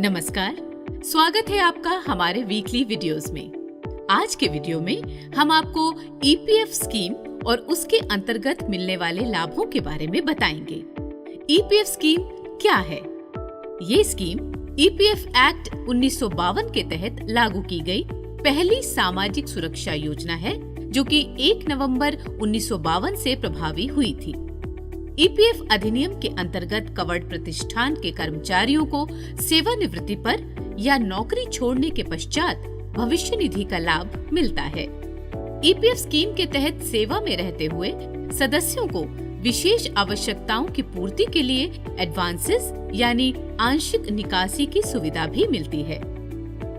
नमस्कार, स्वागत है आपका हमारे वीकली वीडियोस में। आज के वीडियो में हम आपको ईपीएफ स्कीम और उसके अंतर्गत मिलने वाले लाभों के बारे में बताएंगे। ईपीएफ स्कीम क्या है? ये स्कीम ईपीएफ एक्ट 1952 के तहत लागू की गई पहली सामाजिक सुरक्षा योजना है, जो कि 1 नवंबर 1952 से प्रभावी हुई थी। ईपीएफ अधिनियम के अंतर्गत कवर्ड प्रतिष्ठान के कर्मचारियों को सेवानिवृत्ति पर या नौकरी छोड़ने के पश्चात भविष्य निधि का लाभ मिलता है। ईपीएफ स्कीम के तहत सेवा में रहते हुए सदस्यों को विशेष आवश्यकताओं की पूर्ति के लिए एडवांसेस यानी आंशिक निकासी की सुविधा भी मिलती है।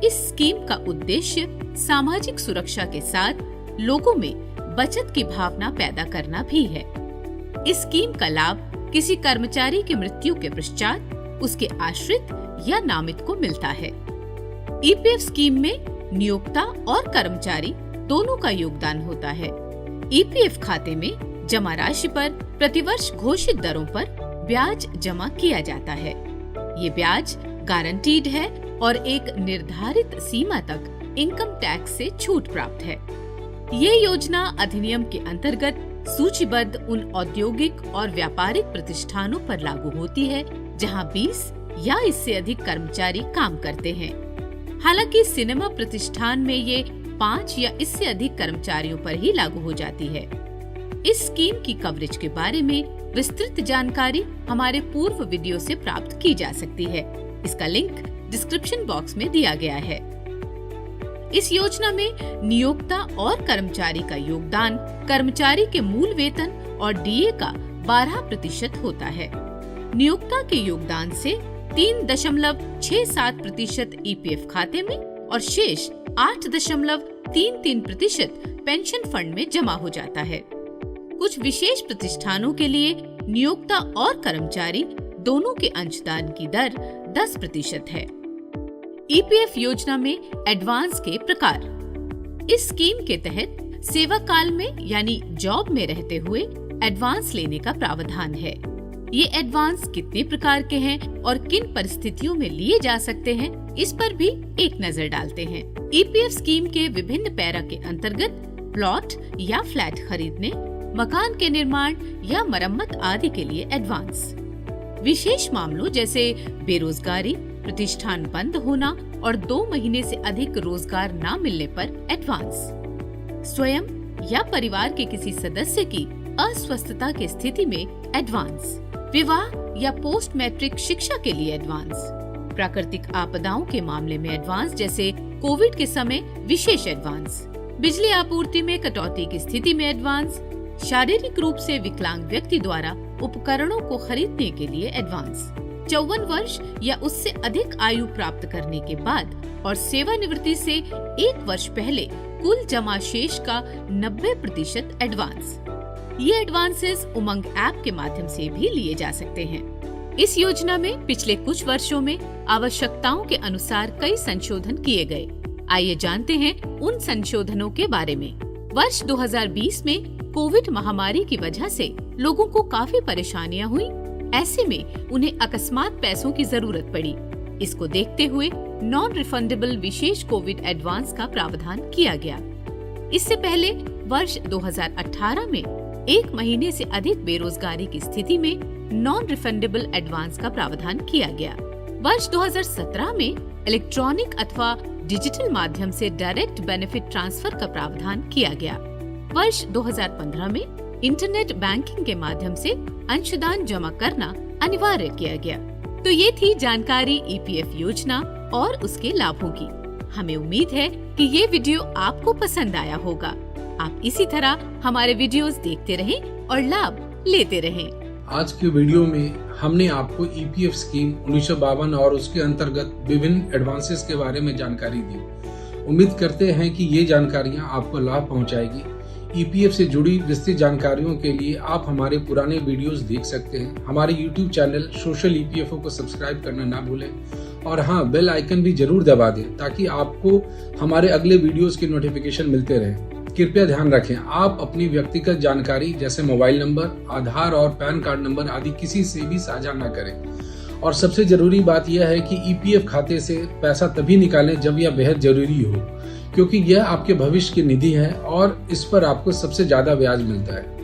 इस स्कीम का उद्देश्य सामाजिक सुरक्षा के साथ लोगों में बचत की भावना पैदा करना भी है। इस स्कीम का लाभ किसी कर्मचारी की मृत्यु के पश्चात उसके आश्रित या नामित को मिलता है। ईपीएफ स्कीम में नियोक्ता और कर्मचारी दोनों का योगदान होता है। ईपीएफ खाते में जमा राशि पर प्रतिवर्ष घोषित दरों पर ब्याज जमा किया जाता है। ये ब्याज गारंटीड है और एक निर्धारित सीमा तक इनकम टैक्स से छूट प्राप्त है। ये योजना अधिनियम के अंतर्गत सूचीबद्ध उन औद्योगिक और व्यापारिक प्रतिष्ठानों पर लागू होती है जहां 20 या इससे अधिक कर्मचारी काम करते हैं। हालांकि सिनेमा प्रतिष्ठान में ये 5 या इससे अधिक कर्मचारियों पर ही लागू हो जाती है। इस स्कीम की कवरेज के बारे में विस्तृत जानकारी हमारे पूर्व वीडियो से प्राप्त की जा सकती है। इसका लिंक डिस्क्रिप्शन बॉक्स में दिया गया है। इस योजना में नियोक्ता और कर्मचारी का योगदान कर्मचारी के मूल वेतन और डीए का 12% होता है। नियोक्ता के योगदान से 3.67% ईपीएफ खाते में और शेष 8.33% पेंशन फंड में जमा हो जाता है। कुछ विशेष प्रतिष्ठानों के लिए नियोक्ता और कर्मचारी दोनों के अंशदान की दर 10% है। ईपीएफ योजना में एडवांस के प्रकार। इस स्कीम के तहत सेवा काल में यानी जॉब में रहते हुए एडवांस लेने का प्रावधान है। ये एडवांस कितने प्रकार के हैं और किन परिस्थितियों में लिए जा सकते हैं, इस पर भी एक नजर डालते हैं। ईपीएफ स्कीम के विभिन्न पैरा के अंतर्गत प्लॉट या फ्लैट खरीदने, मकान के निर्माण या मरम्मत आदि के लिए एडवांस। विशेष मामलों जैसे बेरोजगारी, प्रतिष्ठान बंद होना और 2 महीने से अधिक रोजगार न मिलने पर एडवांस। स्वयं या परिवार के किसी सदस्य की अस्वस्थता की स्थिति में एडवांस। विवाह या पोस्ट मैट्रिक शिक्षा के लिए एडवांस। प्राकृतिक आपदाओं के मामले में एडवांस जैसे कोविड के समय विशेष एडवांस। बिजली आपूर्ति में कटौती की स्थिति में एडवांस। शारीरिक रूप से विकलांग व्यक्ति द्वारा उपकरणों को खरीदने के लिए एडवांस। 54 वर्ष या उससे अधिक आयु प्राप्त करने के बाद और सेवानिवृत्ति से 1 वर्ष पहले कुल जमा शेष का 90% एडवांस। ये एडवांसेस उमंग ऐप के माध्यम से भी लिए जा सकते हैं। इस योजना में पिछले कुछ वर्षों में आवश्यकताओं के अनुसार कई संशोधन किए गए। आइए जानते हैं उन संशोधनों के बारे में। वर्ष 2020 में कोविड महामारी की वजह से लोगों को काफी परेशानियां हुई। ऐसे में उन्हें अकस्मात पैसों की जरूरत पड़ी। इसको देखते हुए नॉन रिफंडेबल विशेष कोविड एडवांस का प्रावधान किया गया। इससे पहले वर्ष 2018 में 1 महीने से अधिक बेरोजगारी की स्थिति में नॉन रिफंडेबल एडवांस का प्रावधान किया गया। वर्ष 2017 में इलेक्ट्रॉनिक अथवा डिजिटल माध्यम से डायरेक्ट बेनिफिट ट्रांसफर का प्रावधान किया गया। वर्ष 2015 में इंटरनेट बैंकिंग के माध्यम से अंशदान जमा करना अनिवार्य किया गया। तो ये थी जानकारी ईपीएफ योजना और उसके लाभों की। हमें उम्मीद है कि ये वीडियो आपको पसंद आया होगा। आप इसी तरह हमारे वीडियोस देखते रहें और लाभ लेते रहें। आज के वीडियो में हमने आपको ईपीएफ स्कीम 1952 और उसके अंतर्गत विभिन्न एडवांसेस के बारे में जानकारी दी। उम्मीद करते हैं कि ये जानकारियाँ आपको लाभ पहुँचाएगी। ईपीएफ से जुड़ी विस्तृत जानकारियों के लिए आप हमारे पुराने वीडियोस देख सकते हैं। हमारे यूट्यूब चैनल सोशल ईपीएफओ को सब्सक्राइब करना ना भूलें और हाँ, बेल आइकन भी जरूर दबा दें ताकि आपको हमारे अगले वीडियोस के नोटिफिकेशन मिलते रहें। कृपया ध्यान रखें, आप अपनी व्यक्तिगत जानकारी जैसे मोबाइल नंबर, आधार और पैन कार्ड नंबर आदि किसी से भी साझा न करें और सबसे जरूरी बात यह है कि ईपीएफ खाते से पैसा तभी निकालें जब यह बेहद जरूरी हो, क्योंकि यह आपके भविष्य की निधि है और इस पर आपको सबसे ज्यादा ब्याज मिलता है।